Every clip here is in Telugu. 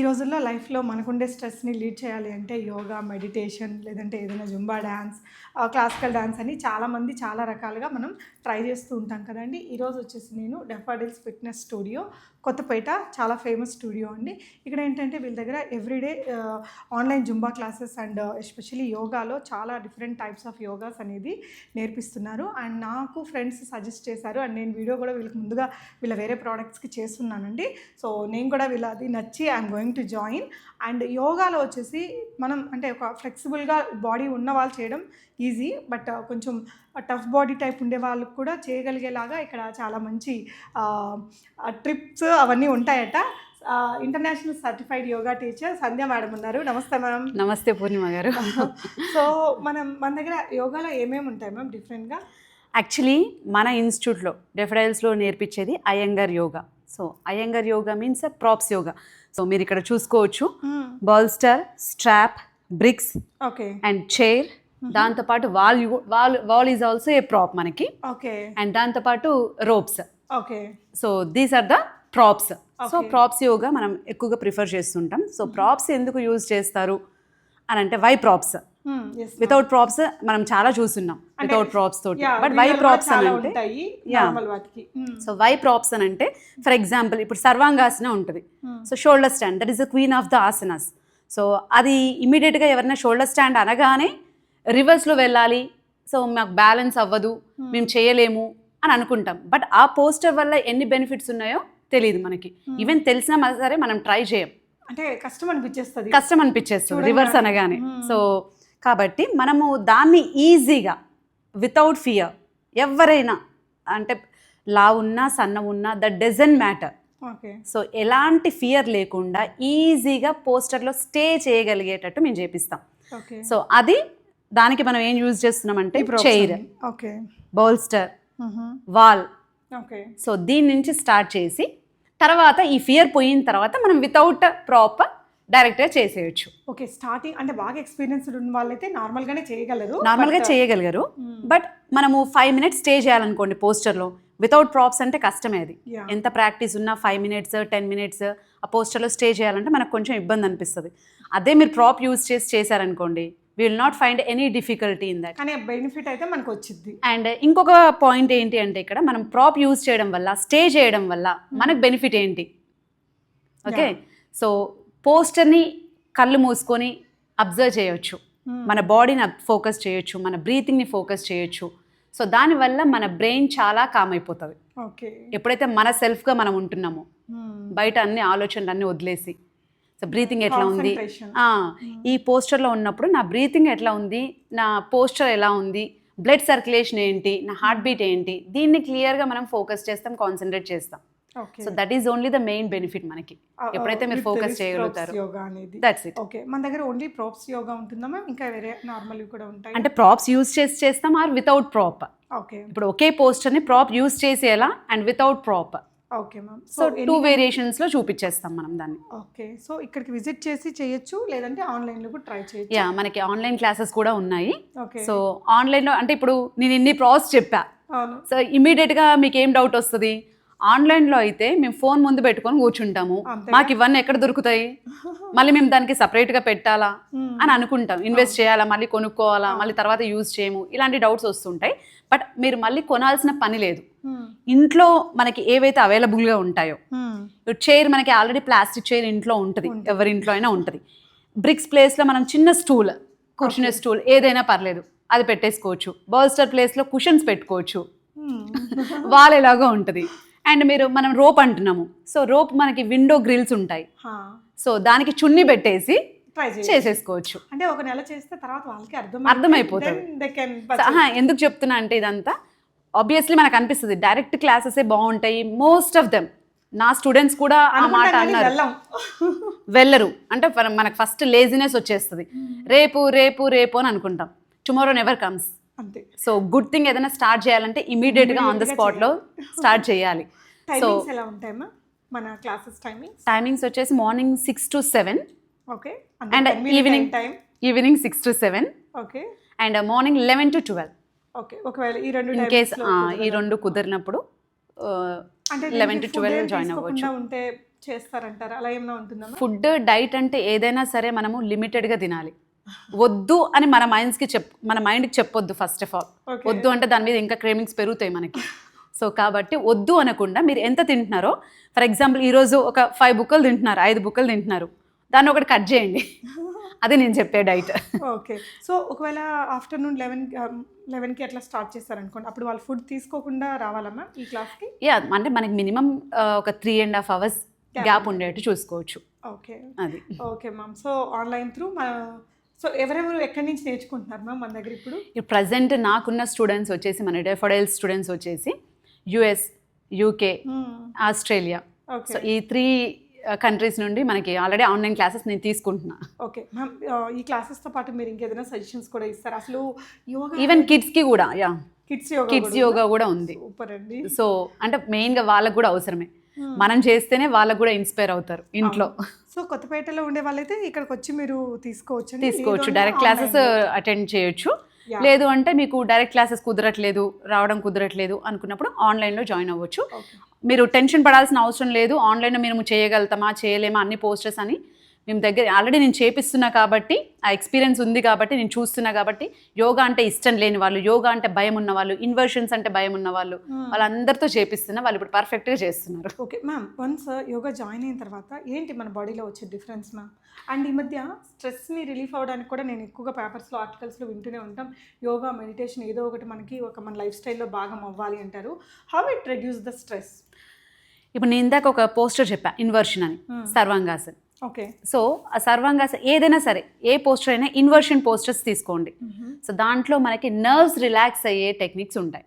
రోజుల్లో లైఫ్లో మనకుండే స్ట్రెస్ని లీడ్ చేయాలి అంటే యోగా, మెడిటేషన్, లేదంటే ఏదైనా జుంబా డ్యాన్స్, క్లాసికల్ డ్యాన్స్ అని చాలామంది చాలా రకాలుగా మనం ట్రై చేస్తూ ఉంటాం కదండి. ఈరోజు వచ్చేసి నేను డెఫాడిల్స్ ఫిట్నెస్ స్టూడియో కొత్తపేట, చాలా ఫేమస్ స్టూడియో అండి. ఇక్కడ ఏంటంటే వీళ్ళ దగ్గర everyday online Zumba classes and especially యోగాలో చాలా డిఫరెంట్ టైప్స్ ఆఫ్ యోగాస్ అనేది నేర్పిస్తున్నారు. అండ్ నాకు ఫ్రెండ్స్ సజెస్ట్ చేశారు అండ్ నేను వీడియో కూడా వీళ్ళకి ముందుగా వీళ్ళ వేరే ప్రోడక్ట్స్కి చేస్తున్నానండి. సో నేను కూడా వీళ్ళది నచ్చి I'm going to join. And యోగాలో వచ్చేసి మనం అంటే ఒక ఫ్లెక్సిబుల్గా బాడీ ఉన్న వాళ్ళు చేయడం ఈజీ, బట్ కొంచెం టఫ్ బాడీ టైప్ ఉండే వాళ్ళకు కూడా చేయగలిగేలాగా ఇక్కడ చాలా మంచి ట్రిప్స్ అవన్నీ ఉంటాయట. ఇంటర్నేషనల్ సర్టిఫైడ్ యోగా టీచర్ సంధ్య మేడం ఉన్నారు. నమస్తే మ్యామ్. నమస్తే పూర్ణిమ గారు. సో మన దగ్గర యోగాలో ఏమేమి ఉంటాయి మ్యామ్ డిఫరెంట్గా? యాక్చువల్లీ మన ఇన్స్టిట్యూట్లో డెఫడైల్స్లో నేర్పించేది Iyengar yoga. So Iyengar yoga means props yoga. So మీరు ఇక్కడ చూసుకోవచ్చు, bolster, strap, bricks, okay, and chair. దాంతోపాటు wall is also a prop మనకి. ఓకే, అండ్ దాంతోపాటు ropes. Okay, so these are the props. So props yoga మనం ఎక్కువగా ప్రిఫర్ చేస్తుంటాం. సో ప్రాప్స్ ఎందుకు యూజ్ చేస్తారు అని అంటే, వై ప్రాప్స్? వితౌట్ ప్రాప్స్ మనం చాలా చూస్తున్నాం, వితౌట్ ప్రాప్స్ తోటి. బట్ వై ప్రాప్స్ అని అంటే, సో వై ప్రాప్స్ అని అంటే, ఫర్ ఎగ్జాంపుల్ ఇప్పుడు సర్వాంగాసన ఉంటుంది. So shoulder stand, that is the queen of the asanas. So అది ఇమీడియట్గా ఎవరైనా షోల్డర్ స్టాండ్ అనగానే రివర్స్లో వెళ్ళాలి, సో మాకు బ్యాలెన్స్ అవ్వదు, మేము చేయలేము అని అనుకుంటాం. బట్ ఆ పోస్టర్ వల్ల ఎన్ని బెనిఫిట్స్ ఉన్నాయో తెలియదు మనకి. ఈవెన్ తెలిసినా సరే మనం ట్రై చేయం, అంటే కష్టం అనిపించేస్తుంది రివర్స్ అనగానే. సో కాబట్టి మనము దాన్ని ఈజీగా వితౌట్ ఫియర్, ఎవరైనా అంటే లావు ఉన్నా సన్న ఉన్నా దట్ డజంట్ మ్యాటర్. సో ఎలాంటి ఫియర్ లేకుండా ఈజీగా పోస్టర్లో స్టే చేయగలిగేటట్టు మేము చేపిస్తాం. సో అది దానికి మనం ఏం యూజ్ చేస్తున్నామంటే, చైర్, బౌల్స్టర్, వాల్. సో దీని నుంచి స్టార్ట్ చేసి తర్వాత ఈ ఫియర్ పోయిన తర్వాత మనం వితౌట్ ప్రాపర్ డైరెక్ట్గా చేసేయచ్చు. ఓకే, స్టార్టింగ్ అంటే బాగా ఎక్స్పీరియన్స్డ్ ఉన్న వాళ్ళైతే నార్మల్గా చేయగలరు. బట్ మనము 5 minutes స్టే చేయాలనుకోండి పోస్టర్లో, వితౌట్ ప్రాప్స్ అంటే కష్టమే. అది ఎంత ప్రాక్టీస్ ఉన్నా 5 minutes 10 minutes ఆ పోస్టర్లో స్టే చేయాలంటే మనకు కొంచెం ఇబ్బంది అనిపిస్తుంది. అదే మీరు ప్రాప్ యూజ్ చేశారనుకోండి, we will not find any difficulty in that. కానీ బెనిఫిట్ అయితే మనకు వచ్చింది. అండ్ ఇంకొక పాయింట్ ఏంటి అంటే, ఇక్కడ మనం ప్రాప్ యూజ్ చేయడం వల్ల, స్టే చేయడం వల్ల మనకు బెనిఫిట్ ఏంటి? ఓకే, సో పోస్టర్ని కళ్ళు మూసుకొని అబ్జర్వ్ చేయొచ్చు, మన బాడీని ఫోకస్ చేయొచ్చు, మన బ్రీతింగ్ని ఫోకస్ చేయొచ్చు. సో దానివల్ల మన బ్రెయిన్ చాలా కామ్ అయిపోతుంది. ఓకే, ఎప్పుడైతే మన సెల్ఫ్గా మనం ఉంటున్నామో, బయట అన్ని ఆలోచనలు అన్నీ వదిలేసి, సో బ్రీతింగ్ ఎట్లా ఉంది, ఈ పోస్టర్లో ఉన్నప్పుడు నా బ్రీతింగ్ ఎట్లా ఉంది, నా పోస్టర్ ఎలా ఉంది, బ్లడ్ సర్క్యులేషన్ ఏంటి, నా హార్ట్ బీట్ ఏంటి, దీన్ని క్లియర్గా మనం ఫోకస్ చేస్తాం, కాన్సన్ట్రేట్ చేస్తాం. So that is only the main benefit మనకి, ఎప్పుడైతే మీరు ఫోకస్ చేయగలుగుతారు. That's it. ఓకే, మన దగ్గర ఓన్లీ ప్రాప్స్ యోగా ఉంటుందా మ్యామ్? ఇంకా వేరే నార్మల్ కూడా ఉంటాయి అంటే ప్రాప్స్ యూజ్ చేస్తాం ఆర్ వితౌట్ ప్రాప్. ఓకే, ఇప్పుడు ఒకే పోస్టర్ని ప్రాప్ యూజ్ చేసేలా and without prop. Okay ma'am. So 2 వేరియేషన్స్లో చూపించేస్తాం మనం దాన్ని. ఓకే, సో ఇక్కడికి విజిట్ చేసి చేయొచ్చు, లేదంటే ఆన్లైన్లో కూడా ట్రై చేయొచ్చు. యా, మనకి ఆన్లైన్ క్లాసెస్ కూడా ఉన్నాయి. ఓకే, సో ఆన్లైన్లో అంటే ఇప్పుడు నేను ఇన్ని ప్రాసెస్ చెప్పా, సో ఇమీడియట్గా మీకు ఏం డౌట్ వస్తుంది? ఆన్లైన్లో అయితే మేము ఫోన్ ముందు పెట్టుకొని కూర్చుంటాము, మాకు ఇవన్నీ ఎక్కడ దొరుకుతాయి, మళ్ళీ మేము దానికి సపరేట్గా పెట్టాలా అని అనుకుంటాం, ఇన్వెస్ట్ చేయాలా, మళ్ళీ కొనుక్కోవాలా, మళ్ళీ తర్వాత యూజ్ చేయము, ఇలాంటి డౌట్స్ వస్తుంటాయి. బట్ మీరు మళ్ళీ కొనాల్సిన పని లేదు. ఇంట్లో మనకి ఏవైతే అవైలబుల్గా ఉంటాయో, చైర్ మనకి ఆల్రెడీ ప్లాస్టిక్ చైర్ ఇంట్లో ఉంటుంది, ఎవరి ఇంట్లో అయినా ఉంటుంది. బ్రిక్స్ ప్లేస్లో మనం చిన్న స్టూల్, కూర్చునే స్టూల్ ఏదైనా పర్లేదు, అది పెట్టేసుకోవచ్చు. బాల్స్టర్ ప్లేస్లో కుషన్స్ పెట్టుకోవచ్చు, వాల్ ఎలాగో ఉంటుంది. అండ్ మనం రోప్ అంటున్నాము, సో రోప్ మనకి విండో గ్రిల్స్ ఉంటాయి, సో దానికి చున్నీ పెట్టేసి చేసేసుకోవచ్చు. అంటే ఒక నెల చేస్తే తర్వాత వాళ్ళకి అర్థమైపోతుంది. ఎందుకు చెప్తున్నా అంటే, ఇదంతా ఆబ్వియస్లీ మనకు అనిపిస్తుంది డైరెక్ట్ క్లాసెసే బాగుంటాయి, మోస్ట్ ఆఫ్ దెమ్. నా స్టూడెంట్స్ కూడా ఆ మాట అన్నారు, వెళ్ళరు. అంటే మనకు ఫస్ట్ లేజినెస్ వచ్చేస్తుంది, రేపు రేపు రేపు అని అనుకుంటాం, tomorrow never comes. So good thing ఏదైనా స్టార్ట్ చేయాలంటే ఇమీడియట్గా ఆన్ ద స్పాట్లో స్టార్ట్ చేయాలి. సో ఎలా ఉంటాయమ్మా మన క్లాసెస్ టైమింగ్స్ వచ్చేసి morning 6 to 7. Okay, and evening 6 to 7. Okay, and morning 11 to 12. Okay, ఒకవేళ ఇన్ కేస్ ఈ రెండు కుదిరినప్పుడు 11 to 12 జాయిన్ అవ్వచ్చు. ఉంటే చేస్తారంటారు, అలా ఏమైనా ఉంటుందా? ఫుడ్ డైట్ అంటే ఏదైనా సరే మనము లిమిటెడ్గా తినాలి. వద్దు అని మన మైండ్కి చెప్పొద్దు ఫస్ట్ ఆఫ్ ఆల్. వద్దు అంటే దాని మీద ఇంకా క్రేమింగ్స్ పెరుగుతాయి మనకి. సో కాబట్టి వద్దు అనకుండా మీరు ఎంత తింటున్నారో, ఫర్ ఎగ్జాంపుల్ ఈరోజు ఒక 5 బుక్కలు తింటున్నారు, 5 బుక్కలు తింటున్నారు, దాన్ని ఒకటి కట్ చేయండి. అది నేను చెప్పే డైట్. ఓకే. సో ఒకవేళ ఆఫ్టర్నూన్ 11కి అట్లా స్టార్ట్ చేస్తారనుకోండి, అప్పుడు వాళ్ళు ఫుడ్ తీసుకోకుండా రావాలా మ్యామ్ ఈ క్లాస్కి? యా, అంటే మనకి మినిమం ఒక 3.5 hours గ్యాప్ ఉండేట్టు చూసుకోవచ్చు. ఓకే, అది okay ma'am. So online through so ఎవరెవరు ఎక్కడి నుంచి నేర్చుకుంటున్నారు మ్యామ్ మన దగ్గర ఇప్పుడు? ప్రజెంట్ నాకున్న స్టూడెంట్స్ వచ్చేసి, మన డెఫోడైల్ స్టూడెంట్స్ వచ్చేసి US, UK, ఆస్ట్రేలియా. సో ఈ 3 కంట్రీస్ నుండి మనకి ఆల్రెడీ ఆన్లైన్ క్లాసెస్ నేను తీసుకుంటున్నా. ఓకే మ్యామ్, ఈ క్లాసెస్తో పాటు మీరు ఇంకేదైనా సజెషన్స్ కూడా ఇస్తారు? అసలు యోగా ఈవెన్ కిడ్స్కి కూడా, యా, కిడ్స్ యోగా కూడా ఉంది. సూపర్ అండి. సో అంటే మెయిన్గా వాళ్ళకు కూడా అవసరమే, మనం చేస్తేనే వాళ్ళకు కూడా ఇన్స్పైర్ అవుతారు ఇంట్లో. సో కొత్తపేటలో ఉండే వాళ్ళైతే ఇక్కడికి వచ్చి మీరు తీసుకోవచ్చు, డైరెక్ట్ క్లాసెస్ అటెండ్ చేయొచ్చు. లేదు అంటే మీకు డైరెక్ట్ క్లాసెస్ కుదరట్లేదు, రావడం కుదరట్లేదు అనుకున్నప్పుడు ఆన్లైన్లో జాయిన్ అవ్వచ్చు. మీరు టెన్షన్ పడాల్సిన అవసరం లేదు. ఆన్లైన్లో మేము చేయగలుగుతామా చేయలేమా అన్ని పోస్టర్స్ అని మేము దగ్గర ఆల్రెడీ నేను చేపిస్తున్నా కాబట్టి, ఆ ఎక్స్పీరియన్స్ ఉంది కాబట్టి, నేను చూస్తున్నా కాబట్టి, యోగా అంటే ఇష్టం లేని వాళ్ళు, యోగా అంటే భయం ఉన్న వాళ్ళు, ఇన్వర్షన్స్ అంటే భయం ఉన్న వాళ్ళు, వాళ్ళందరితో చేపిస్తున్నా, వాళ్ళు ఇప్పుడు పర్ఫెక్ట్గా చేస్తున్నారు. Okay ma'am, once yoga join అయిన తర్వాత ఏంటి మన బాడీలో వచ్చే డిఫరెన్స్ మ్యామ్? అండ్ ఈ మధ్య స్ట్రెస్ని రిలీఫ్ అవ్వడానికి కూడా నేను ఎక్కువగా పేపర్స్లో ఆర్టికల్స్లో వింటూనే ఉంటాం, యోగా మెడిటేషన్ ఏదో ఒకటి మనకి మన లైఫ్ స్టైల్లో భాగం అవ్వాలి అంటారు. How it reduce the stress? ఇప్పుడు నేను ఇందాక ఒక పోస్టర్ చెప్పా, ఇన్వర్షన్ అని, సర్వాంగాసన్. ఓకే. సో ఆ సర్వాంగాసన్ ఏదైనా సరే, ఏ పోస్టర్ అయినా ఇన్వర్షన్ పోస్టర్స్ తీసుకోండి. సో దాంట్లో మనకి నర్వ్స్ రిలాక్స్ అయ్యే టెక్నిక్స్ ఉంటాయి.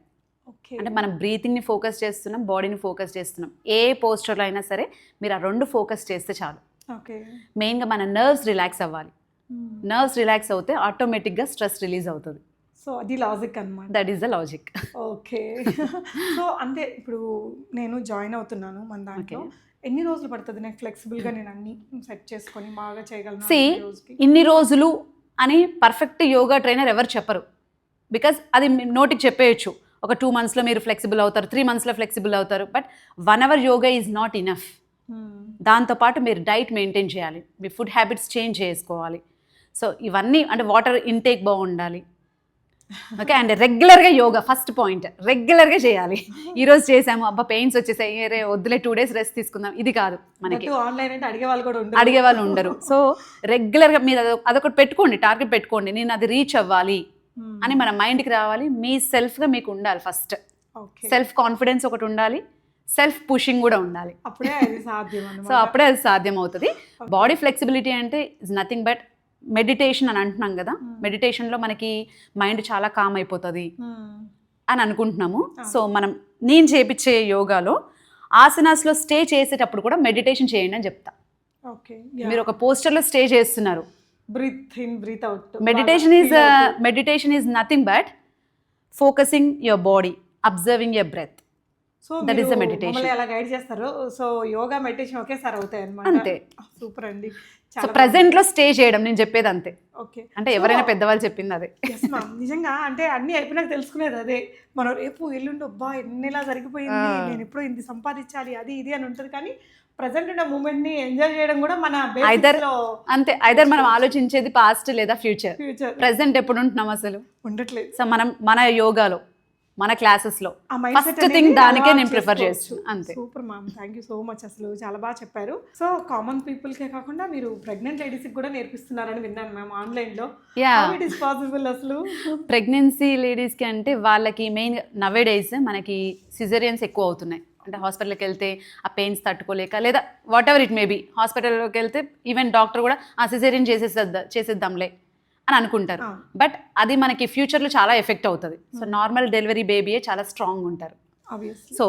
అంటే మనం బ్రీతింగ్ని ఫోకస్ చేస్తున్నాం, బాడీని ఫోకస్ చేస్తున్నాం. ఏ పోస్టర్లో అయినా సరే మీరు ఆ 2 ఫోకస్ చేస్తే చాలు. ఓకే. మెయిన్గా మన నర్వ్స్ రిలాక్స్ అవ్వాలి. నర్వ్స్ రిలాక్స్ అవుతే ఆటోమేటిక్గా స్ట్రెస్ రిలీజ్ అవుతుంది. సో అది లాజిక్ అన్నమాట. That is the logic. Okay. So అంటే ఇప్పుడు నేను జాయిన్ అవుతున్నాను మన దాంట్లో, ఎన్ని రోజులు పడుతుంది నాకు ఫ్లెక్సిబుల్గా నేను అన్ని సెట్ చేసుకొని బాగా చేయగలను? ఇన్ని రోజులు అని పర్ఫెక్ట్ యోగా ట్రైనర్ ఎవరు చెప్పరు. బికాజ్ అది నోటికి చెప్పేయచ్చు, ఒక 2 monthsలో మీరు ఫ్లెక్సిబుల్ అవుతారు, 3 monthsలో ఫ్లెక్సిబుల్ అవుతారు. But 1 hour yoga is not enough. దాంతోపాటు మీరు డైట్ మెయింటైన్ చేయాలి, మీ ఫుడ్ హ్యాబిట్స్ చేంజ్ చేసుకోవాలి. సో ఇవన్నీ అంటే వాటర్ ఇంటేక్ బాగుండాలి. ఓకే. అండ్ రెగ్యులర్గా యోగా ఫస్ట్ పాయింట్, రెగ్యులర్గా చేయాలి. ఈరోజు చేసాము, అబ్బా పెయిన్స్ వచ్చేసాయి, రే వద్దులే 2 days రెస్ట్ తీసుకుందాం, ఇది కాదు మనకి. ఆన్లైన్ అంటే అడిగే వాళ్ళు ఉండరు. సో రెగ్యులర్గా మీరు అదొకటి పెట్టుకోండి, టార్గెట్ పెట్టుకోండి, నేను అది రీచ్ అవ్వాలి అని మన మైండ్కి రావాలి. మీ సెల్ఫ్గా మీకు ఉండాలి ఫస్ట్. సెల్ఫ్ కాన్ఫిడెన్స్ ఒకటి ఉండాలి, సెల్ఫ్ పుషింగ్ కూడా ఉండాలి. అప్పుడే అది సాధ్యం. సో అప్పుడే అది సాధ్యం అవుతుంది. బాడీ ఫ్లెక్సిబిలిటీ అంటే ఇస్ నథింగ్ బట్ మెడిటేషన్ అని అంటున్నాం కదా. మెడిటేషన్లో మనకి మైండ్ చాలా కామ్ అయిపోతుంది అని అనుకుంటున్నాము. సో నేను చేపించే యోగాలో ఆసనాస్లో స్టే చేసేటప్పుడు కూడా మెడిటేషన్ చేయండి అని చెప్తా. మీరు ఒక పోస్టర్లో స్టే చేస్తున్నారు, breathe in breathe out. Meditation is nothing but focusing your body, observing your breath. So that is the meditation. అలా గైడ్ చేస్తారు. సో యోగా మెడిటేషన్ ఒకేసారి అవుతాయి అన్నమాట. అంతే. సూపర్ అండి. సో ప్రెజెంట్లో స్టే చేయడం నేను చెప్పేది అంతే. ఓకే. అంటే ఎవరైనా పెద్దవాళ్ళు చెప్పింది అదే. నిజంగా అంటే అన్ని అయిపోయినాక తెలుసుకునేది అదే. మనం రేపు ఎల్లుండి అబ్బా ఎన్నిలా జరిగిపోయింది, నేను ఎప్పుడో ఇంత సంపాదించాలి, అది ఇది అని ఉంటుంది. కానీ ప్రజెంట్ ఉన్న మూమెంట్ని ఎంజాయ్ చేయడం కూడా మన అంతే. ఐదర్ మనం ఆలోచించేది పాస్ట్ లేదా ఫ్యూచర్. ప్రెజెంట్ ఎప్పుడు ఉంటున్నాం అసలు ఉండట్లేదు. సో మన యోగాలో, మన క్లాసెస్లో ఫస్ట్ థింగ్ దానికే నేను ప్రిఫర్ చేస్తాను. అంతే. Super ma'am, thank you so much. అసలు చాలా బాగా చెప్పారు. సో కామన్ పీపుల్కే కాకుండా మీరు ప్రెగ్నెంట్ లేడీస్కి కూడా నేర్పిస్తున్నారని విన్నాను మ్యామ్ ఆన్లైన్లో. ఇట్ ఈస్ పాసిబుల్ అసలు? ప్రెగ్నెన్సీ లేడీస్కి అంటే వాళ్ళకి మెయిన్ నవే డేస్ మనకి సిజేరియన్స్ ఎక్కువ అవుతున్నాయి. అంటే హాస్పిటల్కి వెళ్తే ఆ పెయిన్స్ తట్టుకోలేక, లేదా whatever it may be, హాస్పిటల్లోకి వెళ్తే ఈవెన్ డాక్టర్ కూడా ఆ సిజేరియన్ చేసేద్దాంలే అని అనుకుంటారు. బట్ అది మనకి ఫ్యూచర్లో చాలా ఎఫెక్ట్ అవుతుంది. సో నార్మల్ డెలివరీ బేబీయే చాలా స్ట్రాంగ్ ఉంటారు. సో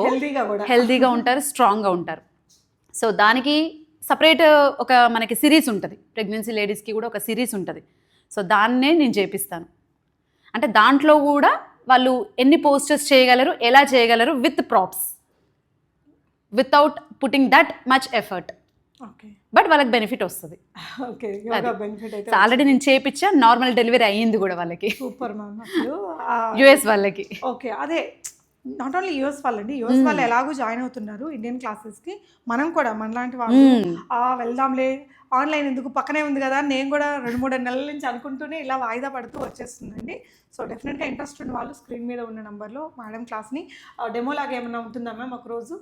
హెల్దీగా ఉంటారు, స్ట్రాంగ్గా ఉంటారు. సో దానికి సపరేట్ ఒక మనకి సిరీస్ ఉంటుంది. ప్రెగ్నెన్సీ లేడీస్కి కూడా ఒక సిరీస్ ఉంటుంది. సో దాన్నే నేను చేపిస్తాను. అంటే దాంట్లో కూడా వాళ్ళు ఎన్ని పోస్టర్స్ చేయగలరు, ఎలా చేయగలరు, with props, without putting that much effort. But వాళ్ళకి బెనిఫిట్ వస్తుంది. ఆల్రెడీ నేను చేపించా, నార్మల్ డెలివరీ అయ్యింది కూడా వాళ్ళకి. Super ma'am. యుఎస్ వాళ్ళకి. ఓకే. అదే నాట్ ఓన్లీ యూఎస్ వాళ్ళండి, యూఎస్ వాళ్ళు ఎలాగో జాయిన్ అవుతున్నారు ఇండియన్ క్లాసెస్కి. మనం కూడా మనలాంటి వాళ్ళు వెళ్దాంలే, ఆన్లైన్ ఎందుకు పక్కనే ఉంది కదా, నేను కూడా 2-3 నెలల నుంచి అనుకుంటూనే ఇలా వాయిదా పడుతూ వచ్చేస్తుందండి. సో డెఫినెట్గా ఇంట్రెస్ట్ ఉన్న వాళ్ళు స్క్రీన్ మీద ఉన్న నెంబర్లో మేడం క్లాస్ని డెమో లాగా ఏమన్నా ఉంటుందా మ్యామ్ ఒక రోజు?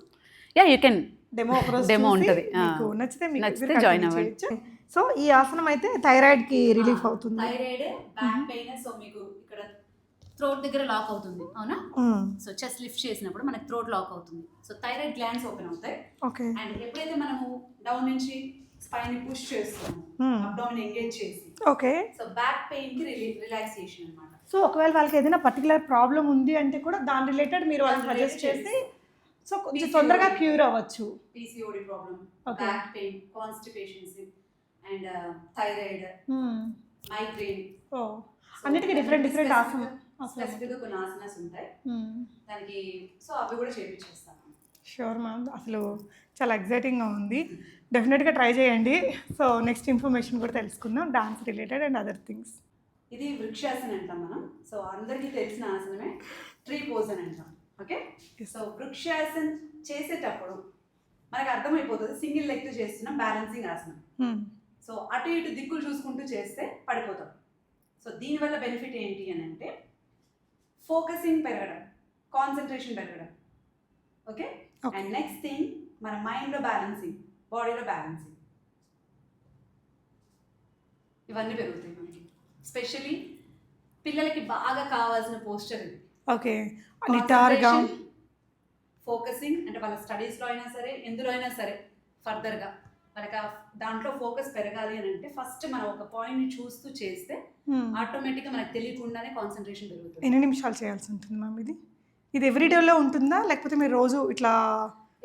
యూ కెన్ డెమో ఒక రోజు డెమో ఉంటుంది, మీకు నచ్చితే నచ్చితే జాయిన్ అవ్వండి. సో ఈ ఆసనం అయితే థైరాయిడ్కి రిలీఫ్ అవుతుంది. థైరాయిడ్, బ్యాక్ పెయిన్, సో మీకు ఇక్కడ థ్రోట్ దగ్గర లాక్ అవుతుంది, అవునా? సో చెస్ట్ లిఫ్ట్ చేసినప్పుడు మనకి థ్రోట్ లాక్ అవుతుంది, సో థైరాయిడ్ గ్లాండ్స్ ఓపెన్ అవుతాయి. ఓకే. అండ్ ఎప్పుడైతే మనము డౌన్ నుంచి స్పైన్ ని పుష్ చేస్తాము, అబ్డామిన్ ఎంగేజ్ చేసి, ఓకే, సో బ్యాక్ పెయిన్ కి రిలాక్సేషన్ అన్నమాట. సో ఒకవేళ వాళ్ళకి ఏదైనా పర్టికులర్ ప్రాబ్లం ఉంది అంటే కూడా దాని రిలేటెడ్ మీరు వాళ్ళకి సజెస్ట్ చేసి సో కొంచెం తొందరగా క్యూర్ అవ్వచ్చు. PCOD problem, back pain, constipations and thyroid, migraine, అన్నిటికీ డిఫరెంట్ ఆసనం స్పెసిఫిక్గా కొన్ని ఆసనాస్ ఉంటాయి దానికి, సో అవి కూడా చేయించేస్తాను. షూర్ మ్యామ్, అసలు చాలా ఎగ్జైటింగ్గా ఉంది. డెఫినెట్గా ట్రై చేయండి. సో నెక్స్ట్ ఇన్ఫర్మేషన్ కూడా తెలుసుకుందాం, dance related and other things. ఇది వృక్షాసనం అంటాం మనం, సో అందరికీ తెలిసిన ఆసనమే ట్రీ పోజ్ అని అంటాం. ఓకే, సో వృక్షాసనం చేసేటప్పుడు మనకు అర్థమైపోతుంది సింగిల్ లెగ్ చేస్తున్నాం, బ్యాలెన్సింగ్ ఆసనం. సో అటు ఇటు దిక్కులు చూసుకుంటూ చేస్తే పడిపోతాం. సో దీనివల్ల బెనిఫిట్ ఏంటి అని అంటే ఫోకసింగ్ పెరగడం, కాన్సన్ట్రేషన్ పెరగడం. ఓకే, అండ్ నెక్స్ట్ థింగ్ మన మైండ్లో బ్యాలెన్సింగ్, బాడీలో బ్యాలెన్సింగ్, ఇవన్నీ పెరుగుతాయి మనకి. స్పెషలీ పిల్లలకి బాగా కావాల్సిన పోస్చర్ ఇది. ఓకే, నిటారుగా ఫోకసింగ్ అంటే వాళ్ళ స్టడీస్లో అయినా సరే, ఎందులో అయినా సరే ఫర్దర్గా మనకి దాంట్లో ఫోకస్ పెరగాలి అని అంటే ఫస్ట్ మనం ఒక పాయింట్ని చూస్తూ చేస్తే ఆటోమేటిక్గా మనకు తెలియకుండానే కాన్సన్ట్రేషన్ పెరుగుతుంది. ఎన్ని నిమిషాలు చేయాల్సి ఉంటుంది మ్యామ్ ఇది? ఇది ఎవ్రీడేలో ఉంటుందా లేకపోతే మీరు రోజు ఇట్లా?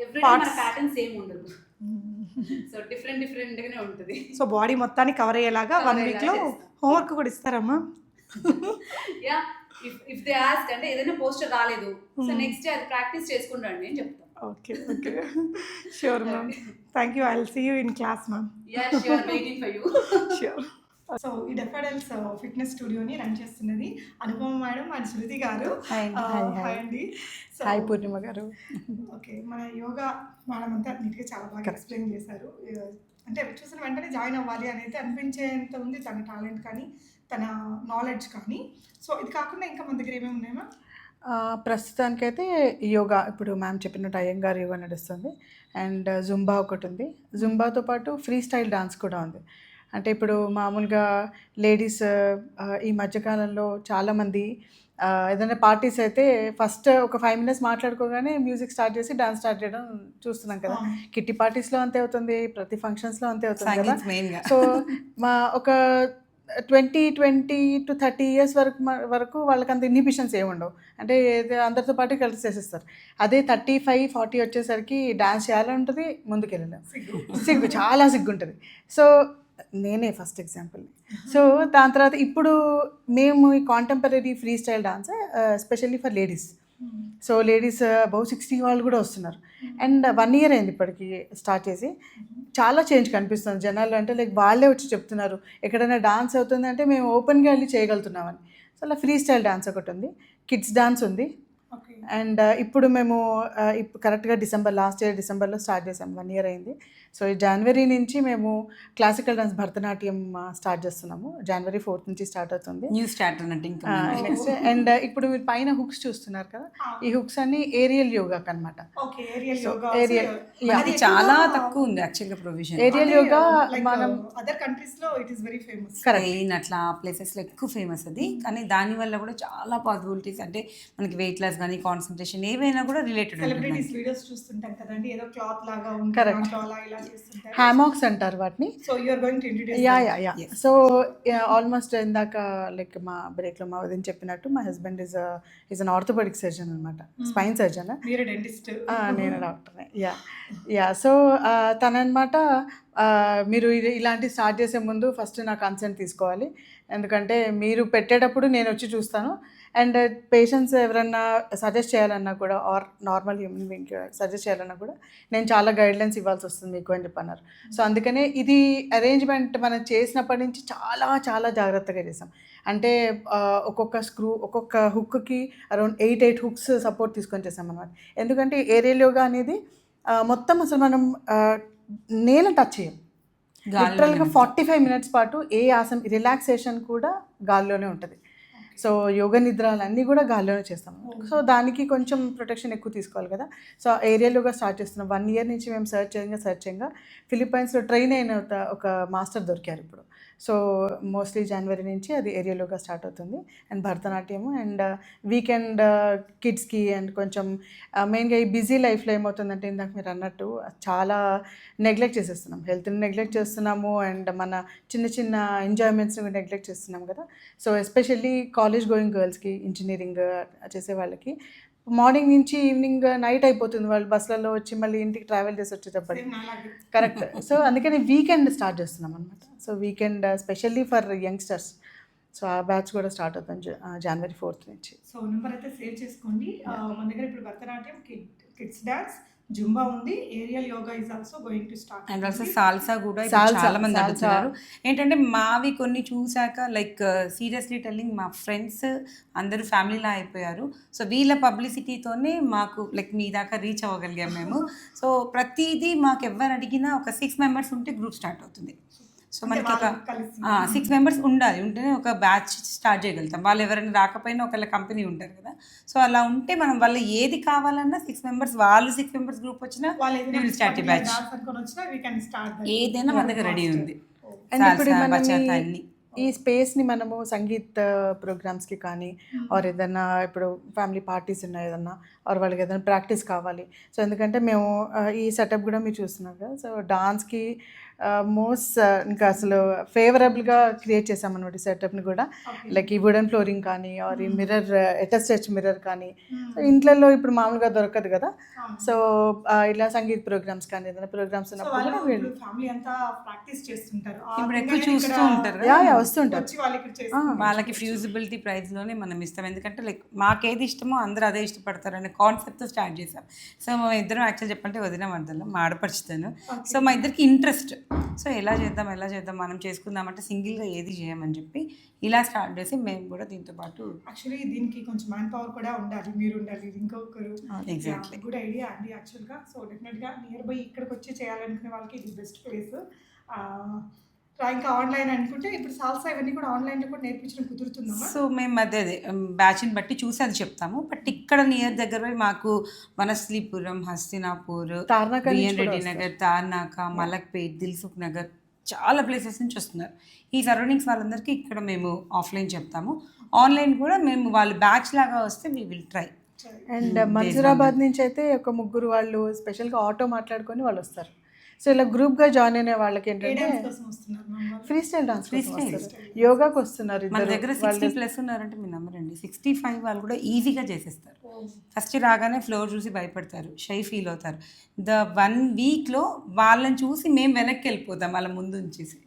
ఎవ్రీడే మన ప్యాటర్న్స్ ఏమి ఉండదు, సో డిఫరెంట్గానే ఉంటుంది. సో బాడీ మొత్తాన్ని కవర్ అయ్యేలాగా 1 వీక్లో హోంవర్క్ కూడా ఇస్తారమ్మా? యా, ఇఫ్ దే ఆస్క్ అంటే ఏదైనా పోస్టర్ రాలేదు, సో నెక్స్ట్ డే అది ప్రాక్టీస్ చేసుకుంటాండి అని చెప్తాం. Okay, sure ma'am, thank you. I will see you in class ma'am. Yeah, sure, waiting for you. Sure. So ఈ డెఫాడెల్స్ ఫిట్నెస్ స్టూడియోని రన్ చేస్తున్నది అనుపమ మేడం అండ్ శృతి గారు. హాయ్ అండి. హాయ్ పూర్ణిమ గారు. ఓకే, మన యోగా మేడం అంతా నీట్గా చాలా బాగా ఎక్స్ప్లెయిన్ చేశారు. అంటే చూసిన వెంటనే జాయిన్ అవ్వాలి అనేది అనిపించేంత ఉంది తన టాలెంట్ కానీ తన నాలెడ్జ్ కానీ. సో ఇది కాకుండా ఇంకా మన దగ్గర ఏమేమి ఉన్నాయా? ప్రస్తుతానికైతే యోగా, ఇప్పుడు మ్యామ్ చెప్పినట్టు అయ్యంగార్ యోగా నడుస్తుంది, అండ్ జుంబా ఒకటి ఉంది. జుంబాతో పాటు ఫ్రీ స్టైల్ డాన్స్ కూడా ఉంది. అంటే ఇప్పుడు మామూలుగా లేడీస్ ఈ మధ్యకాలంలో చాలామంది ఏదైనా పార్టీస్ అయితే ఫస్ట్ ఒక 5 minutes మాట్లాడుకోగానే మ్యూజిక్ స్టార్ట్ చేసి డాన్స్ స్టార్ట్ చేయడం చూస్తున్నాం కదా. కిట్టి పార్టీస్లో అంతే అవుతుంది, ప్రతి ఫంక్షన్స్లో అంతే అవుతుంది కదా. సో మా ఒక 20 to 30 years వరకు వాళ్ళకి అంత ఇన్హిబిషన్స్ ఏమి ఉండవు, అంటే అందరితో పాటు కలిసి చేసేస్తారు. అదే 35-40 వచ్చేసరికి డాన్స్ చేయాలని ఉంటుంది, ముందుకు వెళ్ళలేం, సిగ్గు, చాలా సిగ్గు ఉంటుంది. సో నేనే ఫస్ట్ ఎగ్జాంపుల్. సో దాని తర్వాత ఇప్పుడు మేము ఈ contemporary free style dance especially for ladies. So ladies above 60 వాళ్ళు కూడా వస్తున్నారు. అండ్ 1 year అయింది ఇప్పటికి స్టార్ట్ చేసి. చాలా చేంజ్ కనిపిస్తుంది జనాలు, అంటే లైక్ వాళ్ళే వచ్చి చెప్తున్నారు ఎక్కడైనా డాన్స్ అవుతుంది అంటే మేము ఓపెన్గా వెళ్ళి చేయగలుగుతున్నామని. సో అలా ఫ్రీ స్టైల్ డాన్స్ ఒకటి ఉంది, కిడ్స్ డాన్స్ ఉంది. అండ్ ఇప్పుడు మేము కరెక్ట్గా లాస్ట్ ఇయర్ డిసెంబర్లో స్టార్ట్ చేసాం, 1 year అయింది. సో ఈ జనవరి నుంచి మేము క్లాసికల్ డాన్స్ భరతనాట్యం స్టార్ట్ చేస్తున్నాము. January 4th నుంచి స్టార్ట్ అవుతుంది, న్యూ స్టార్ట్ అన్నట్టు ఇంకా నెక్స్ట్. అండ్ ఇప్పుడు మీరు పైన హుక్స్ చూస్తున్నారు కదా, ఈ హుక్స్ అన్ని ఏరియల్ యోగాకి అనమాట. అది చాలా తక్కువ ఉంది యాక్చువల్గా ప్రొవిజన్. ఏరియల్ యోగా మనం అదర్ కంట్రీస్ లో it is very famous. Spain అట్లా ప్లేసెస్లో ఎక్కువ ఫేమస్ అది. కానీ దానివల్ల కూడా చాలా పాసిబిలిటీస్, అంటే మనకి వెయిట్ లాస్ కానీ కాన్సన్ట్రేషన్ ఏవైనా కూడా రిలేటెడ్. సెలబ్రిటీస్ వీడియోస్ చూస్తుంటాం కదండి, ఏదో క్లాత్ లాగా ఉంది, అలా ఇలా చేస్తుంటారు, హ్యామాక్స్ అంటారు వాటిని. So you are going to introduce. Yeah. So almost ఇందాక లైక్ మా బ్రేక్లో మా వదిన చెప్పినట్టు మా husband is an orthopaedic surgeon అనమాట, స్పైన్ సర్జన్. మీరు డెంటిస్ట్, నేను డాక్టర్నే. యా. సో తననమాట మీరు ఇలాంటి స్టార్ట్ చేసే ముందు ఫస్ట్ నా కన్సెంట్ తీసుకోవాలి, ఎందుకంటే మీరు పెట్టేటప్పుడు నేను వచ్చి చూస్తాను, అండ్ పేషెంట్స్ ఎవరన్నా సజెస్ట్ చేయాలన్నా కూడా or normal human being suggest చేయాలన్నా కూడా నేను చాలా గైడ్లైన్స్ ఇవ్వాల్సి వస్తుంది మీకు అని చెప్పన్నారు. సో అందుకనే ఇది అరేంజ్మెంట్ మనం చేసినప్పటి నుంచి చాలా చాలా జాగ్రత్తగా చేసాం. అంటే ఒక్కొక్క స్క్రూ ఒక్కొక్క హుక్కి అరౌండ్ 8 హుక్స్ సపోర్ట్ తీసుకొని చేసాం అన్నమాట. ఎందుకంటే ఏరియల్ యోగా అనేది మొత్తం అసలు మనం నేల టచ్ చేయం. లిటరల్గా 45 మినిట్స్ పాటు ఏ ఆసనం రిలాక్సేషన్ కూడా గాల్లోనే ఉంటుంది. సో యోగ నిద్రలు అన్నీ కూడా గాల్లోనే చేస్తాం. సో దానికి కొంచెం ప్రొటెక్షన్ ఎక్కువ తీసుకోవాలి కదా. సో ఏరియల్ యోగా స్టార్ట్ చేస్తున్నాం. 1 ఇయర్ నుంచి మేము సర్చ్ చేయంగా ఫిలిప్పైన్స్లో ట్రైన్ అయిన ఒక మాస్టర్ దొరికారు ఇప్పుడు. సో మోస్ట్లీ జనవరి నుంచి అది ఏరియల్ యోగా స్టార్ట్ అవుతుంది. అండ్ భరతనాట్యము అండ్ వీకెండ్ కిడ్స్కి అండ్ కొంచెం మెయిన్గా ఈ బిజీ లైఫ్లో ఏమవుతుందంటే ఇందాక మీరు అన్నట్టు చాలా నెగ్లెక్ట్ చేసేస్తున్నాం. హెల్త్ని నెగ్లెక్ట్ చేస్తున్నాము అండ్ మన చిన్న చిన్న ఎంజాయ్మెంట్స్ని నెగ్లెక్ట్ చేస్తున్నాం కదా. సో ఎస్పెషల్లీ కాలేజ్ గోయింగ్ గర్ల్స్కి, ఇంజనీరింగ్ చేసే వాళ్ళకి మార్నింగ్ నుంచి ఈవినింగ్ నైట్ అయిపోతుంది. వాళ్ళు బస్సులలో వచ్చి మళ్ళీ ఇంటికి ట్రావెల్ చేసి వచ్చేటప్పటికి కరెక్ట్. సో అందుకని వీకెండ్ స్టార్ట్ చేస్తున్నాం అనమాట. So weekend specially for youngsters. So ఆ బ్యాచ్ కూడా స్టార్ట్ అవుతుంది జనవరి 4th నుంచి. సో నెంబర్ అయితే సేవ్ చేసుకోండి. మన దగ్గర ఇప్పుడు భరతనాట్యం, కిడ్స్ డాన్స్, జుంబా ఉంది, aerial yoga is also going to start. And also salsa కూడా ఇప్పుడు చాలా మంది అడుగుతున్నారు. ఏంటంటే మావి కొన్ని చూసాక లైక్ సీరియస్లీ టెల్లింగ్ మా ఫ్రెండ్స్ అందరూ ఫ్యామిలీలా అయిపోయారు. సో వీళ్ళ పబ్లిసిటీతోనే మాకు లైక్ మీ దాకా రీచ్ అవ్వగలిగాం మేము. సో ప్రతిదీ మాకు ఎవరు అడిగినా ఒక 6 మెంబర్స్ ఉంటే గ్రూప్ స్టార్ట్ అవుతుంది. సో మనకి ఒక 6 మెంబర్స్ ఉండాలి. ఉంటేనే ఒక బ్యాచ్ స్టార్ట్ చేయగలుగుతాం. వాళ్ళు ఎవరైనా రాకపోయినా ఒకళ్ళ కంపెనీ ఉంటారు కదా. సో అలా ఉంటే మనం వాళ్ళు ఏది కావాలన్నా 6 మెంబర్స్, వాళ్ళు 6 మెంబర్స్ గ్రూప్ వచ్చినా స్టార్ట్ బ్యాచ్ ఏదైనా మన దగ్గర రెడీ ఉంది. అండ్ ఇప్పుడు మనం ఈ స్పేస్ని మనము సంగీత్ ప్రోగ్రామ్స్కి కానీ ఆర్ ఏదన్నా ఇప్పుడు ఫ్యామిలీ పార్టీస్ ఉన్నాయి ఏదన్నా ఆర్ వాళ్ళకి ఏదైనా ప్రాక్టీస్ కావాలి. సో ఎందుకంటే మేము ఈ సెటప్ కూడా మీరు చూస్తున్నారు కదా. సో డాన్స్కి మోస్ట్ ఇంకా అసలు ఫేవరబుల్గా క్రియేట్ చేసామన్నమాట ఈ సెటప్ని కూడా. లైక్ ఈ వుడెన్ ఫ్లోరింగ్ కానీ ఆర్ ఈ మిర్రర్ అటాచ్డ్ మిర్రర్ కానీ ఇంట్లో ఇప్పుడు మామూలుగా దొరకదు కదా. సో ఇలా సంగీత్ ప్రోగ్రామ్స్ కానీ ఏదైనా ప్రోగ్రామ్స్ ఉన్నప్పుడు ఫ్యామిలీ అంతా ప్రాక్టీస్ చేస్తుంటారు. ఇప్పుడు ఎక్కువ చూస్తూ ఉంటారు వస్తుంటారు. వాళ్ళకి ఫ్యూజిబిలిటీ ప్రైస్లోనే మనం ఇస్తాం. ఎందుకంటే లైక్ మాకేది ఇష్టమో అందరూ అదే ఇష్టపడతారు అనే కాన్సెప్ట్తో స్టార్ట్ చేసాం. సో మా ఇద్దరం యాక్చువల్ చెప్పంటే వదిన మధ్యలో మా ఆడపడుచుతాను. సో మా ఇద్దరికి ఇంట్రెస్ట్. సో ఎలా చేద్దాం మనం చేసుకుందామంటే సింగిల్గా ఏది చేయమని చెప్పి ఇలా స్టార్ట్ చేసి మేము కూడా దీంతో పాటు యాక్చువల్లీ దీనికి కొంచెం మ్యాన్ పవర్ కూడా ఉండాలి, మీరు ఉండాలి, ఇంకొకరు. ఎగ్జాక్ట్లీ గుడ్ ఐడియా అండి యాక్చువల్గా. సో డెఫినెట్గా నియర్ బై ఇక్కడికి వచ్చి చేయాలనుకునే వాళ్ళకి ఇది బెస్ట్ ప్లేస్. ఇంకా ఆన్లైన్ అనుకుంటే ఇప్పుడు సాల్సా ఇవన్నీ కూడా ఆన్లైన్లో కూడా నేర్పించడం కుదురుతుందా? సో మేము అదే బ్యాచ్ని బట్టి చూసి అది చెప్తాము. బట్ ఇక్కడ నియర్ దగ్గర మాకు వనస్థలీపురం, హస్తినాపూర్, బిఎన్ రెడ్డి నగర్, తార్నాక, మలక్పేట్, దిల్సుఖ్ నగర్ చాలా ప్లేసెస్ నుంచి వస్తున్నారు. ఈ సరౌండింగ్స్ వాళ్ళందరికీ ఇక్కడ మేము ఆఫ్లైన్ చెప్తాము. ఆన్లైన్ కూడా మేము వాళ్ళు బ్యాచ్ లాగా వస్తే వీ విల్ ట్రై. అండ్ మంజూరాబాద్ నుంచి అయితే ఒక 3 వాళ్ళు స్పెషల్గా ఆటో మాట్లాడుకొని వాళ్ళు వస్తారు. సో ఇలా గ్రూప్గా జాయిన్ అయిన వాళ్ళకి ఏంటంటే ఫ్రీ స్టైల్ డాన్స్ యోగాకి వస్తున్నారు. మన దగ్గర 60+ ఉన్నారంటే మీ నమ్మరండి. 65 వాళ్ళు కూడా ఈజీగా చేసేస్తారు. ఫస్ట్ రాగానే ఫ్లోర్ చూసి భయపడతారు, షై ఫీల్ అవుతారు. 1 వీక్లో వాళ్ళని చూసి మేము వెనక్కి వెళ్ళిపోతాం వాళ్ళ ముందు ఉంచేసి.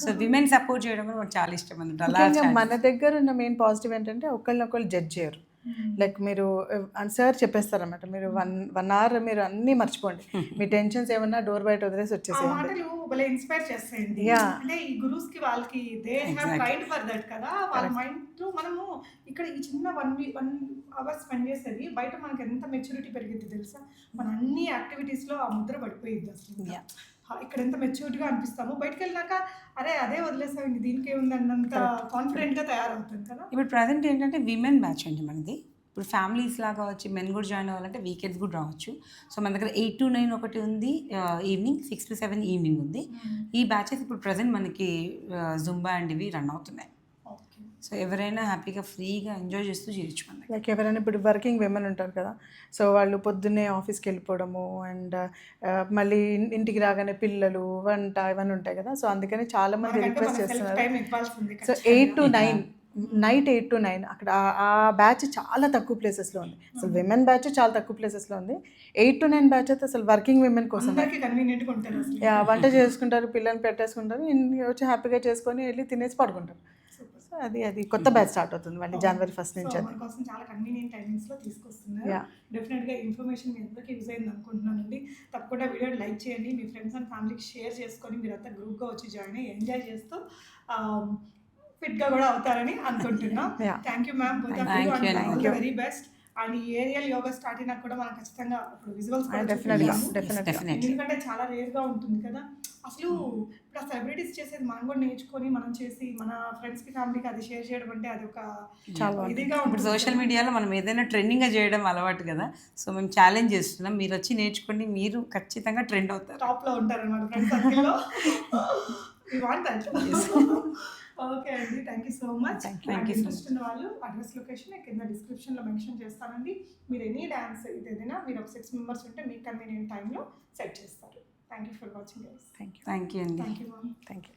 సో విమెన్ సపోర్ట్ చేయడం కూడా మాకు చాలా ఇష్టం అన్నట్టు. మన దగ్గర ఉన్న మెయిన్ పాజిటివ్ ఏంటంటే ఒకళ్ళనొకళ్ళు జడ్జ్ చేయరు. లైక్ మీరు సార్ చెప్పేస్తారన్నమాట, మీరు 1 అవర్ మీరు అన్నీ మర్చిపోండి, మీ టెన్షన్స్ ఏమన్నా డోర్ బయట వదిలేసి వచ్చేసేయండి. ఇన్స్పైర్ చేస్తాయండి. అంటే ఈ గురూస్ కి వాళ్ళకి they have tried for that కదా. వాళ్ళ మైండ్ తో మనము ఇక్కడ ఈ చిన్న 1 అవర్ స్పెండ్ చేసేది బయట మనకి ఎంత మెచ్యూరిటీ పెరిగింది తెలుసా. మన అన్ని యాక్టివిటీస్ లో ఆ ముద్ర పడిపోయింది అసలు. ఇక్కడ ఎంత మెచ్యూరిటీగా అనిపిస్తాము, బయటకు వెళ్ళినాక అదే వదిలేసాం దీనికే ఉంది అన్నంత కాన్ఫిడెంట్గా తయారవుతుంది కదా. ఇప్పుడు ప్రజెంట్ ఏంటంటే విమెన్ బ్యాచ్ అండి మనది. ఇప్పుడు ఫ్యామిలీస్ లాగా వచ్చి మెన్ కూడా జాయిన్ అవ్వాలంటే వీకెండ్స్ కూడా రావచ్చు. సో మన దగ్గర 8 to 9 ఒకటి ఉంది ఈవినింగ్, 6 to 7 ఈవినింగ్ ఉంది. ఈ బ్యాచెస్ ఇప్పుడు ప్రజెంట్ మనకి జుంబా అండ్ ఇవి రన్ అవుతున్నాయి. సో ఎవరైనా హ్యాపీగా ఫ్రీగా ఎంజాయ్ చేస్తూ చేయొచ్చు. లైక్ ఎవరైనా ఇప్పుడు వర్కింగ్ విమెన్ ఉంటారు కదా, సో వాళ్ళు పొద్దున్నే ఆఫీస్కి వెళ్ళిపోవడము అండ్ మళ్ళీ ఇంటికి రాగానే పిల్లలు, వంట ఇవన్నీ ఉంటాయి కదా. సో అందుకని చాలా మంది రిక్వెస్ట్ చేస్తున్నారు. సో 8 to 9 నైట్ 8 to 9 అక్కడ ఆ బ్యాచ్ చాలా తక్కువ ప్లేసెస్లో ఉంది. అసలు విమెన్ బ్యాచ్ చాలా తక్కువ ప్లేసెస్లో ఉంది. 8 to 9 బ్యాచ్ అయితే అసలు వర్కింగ్ విమెన్ కోసం వంట చేసుకుంటారు, పిల్లల్ని పెట్టేసుకుంటారు, వచ్చి హ్యాపీగా చేసుకొని వెళ్ళి తినేసి పడుకుంటారు. సో అది కొత్త బ్యాచ్ స్టార్ట్ అవుతుంది మళ్ళీ జనవరి 1 నుంచి. సో మన కోసం చాలా కన్వీనియంట్ టైమింగ్స్లో తీసుకొస్తున్నారు. Yeah. డెఫినెట్గా ఇన్ఫర్మేషన్ మీ అందరికీ యూజ్ అయింది అనుకుంటున్నానండి. తప్పకుండా వీడియోని లైక్ చేయండి, మీ ఫ్రెండ్స్ అండ్ ఫ్యామిలీకి షేర్ చేసుకొని మీరంతా గ్రూప్గా వచ్చి జాయిన్ అయ్యి ఎంజాయ్ చేస్తూ ఫిట్గా కూడా అవుతారని అనుకుంటున్నాం. Yeah. Thank you ma'am, Thank you. Very best. And ఈ ఏరియల్ యోగా స్టార్ట్ అయినా కూడా మనం ఖచ్చితంగా ఇప్పుడు విజువల్స్ డెఫినెట్గా ఎందుకంటే చాలా రేర్గా ఉంటుంది కదా. అసలు ఇప్పుడు ఆ సెలబ్రిటీస్ చేసేది మనం కూడా నేర్చుకొని మనం చేసి మన ఫ్రెండ్స్కి ఫ్యామిలీకి అది షేర్ చేయడం అంటే అది ఒక చాలా ఇదిగా ఇప్పుడు ఉంటుంది. సోషల్ మీడియాలో మనం ఏదైనా ట్రెండింగ్గా చేయడం అలవాటు కదా, సో మేము ఛాలెంజ్ చేస్తున్నాం, మీరు వచ్చి నేర్చుకోండి, మీరు ఖచ్చితంగా ట్రెండ్ అవుతారు. టాప్లో ఉంటారు అనమాట ఫ్రెండ్స్ సర్కిల్లో. ఓకే అండి, thank you so much. Thank you so interest ఉన్న వాళ్ళు అడ్రస్ లొకేషన్ కింద డిస్క్రిప్షన్లో మెన్షన్ చేస్తానండి. మీరు ఎనీ డ్యాన్స్ ఇదేదైనా మీరు ఒక 6 మెంబర్స్ ఉంటే మీకు కన్వీనియంట్ టైంలో సెట్ చేస్తారు. Thank you for watching guys. Thank you thank you అండి. Thank you ma'am. Thank you.